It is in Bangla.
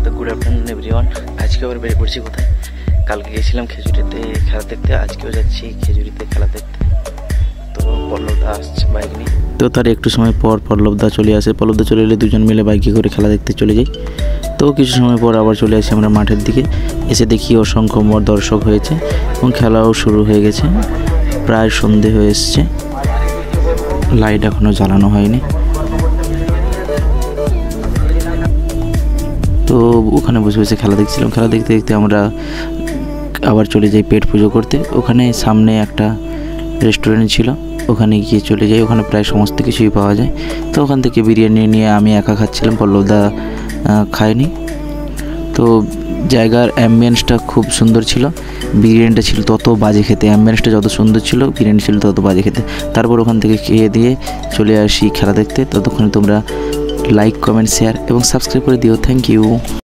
তো গুড আফটারনুন এভরিওয়ান। আজকে আবার বেরিয়ে পড়ছি কোথায়? কালকে গিয়েছিলাম খেজুরিতে খেলা দেখতে, আজকেও যাচ্ছি খেজুরিতে খেলা দেখতে। তো পল্লবদা আসছে বাইক নিয়ে। তো তার একটু সময় পর পল্লবদা চলে আসে। পল্লবদা চলে এলে দুজন মিলে বাইকে করে খেলা দেখতে চলে যাই। তো কিছু সময় পর আবার চলে আসি আমরা মাঠের দিকে। এসে দেখি অসংখ্য দর্শক হয়েছে এবং খেলাও শুরু হয়ে গেছে। প্রায় সন্ধে হয়ে এসছে, লাইট এখনও জ্বালানো হয়নি। তো ওখানে বসে বসে খেলা দেখছিলাম। খেলা দেখতে দেখতে আমরা আবার চলে যাই পেট পুজো করতে। ওখানে সামনে একটা রেস্টুরেন্ট ছিল, ওখানে গিয়ে চলে যাই। ওখানে প্রায় সমস্ত কিছুই পাওয়া যায়। তো ওখান থেকে বিরিয়ানি নিয়ে আমি একা খাচ্ছিলাম, পল্লবদা খায়নি। তো জায়গার অ্যাম্বিয়েন্সটা খুব সুন্দর ছিল, বিরিয়ানিটা ছিল তত বাজে খেতে। অ্যাম্বিয়েন্সটা যত সুন্দর ছিল, বিরিয়ানি ছিল তত বাজে খেতে। তারপর ওখান থেকে খেয়ে দিয়ে চলে আসি খেলা দেখতে। ততক্ষণে তোমরা লাইক, কমেন্ট, শেয়ার এবং সাবস্ক্রাইব করে দিও। Thank you.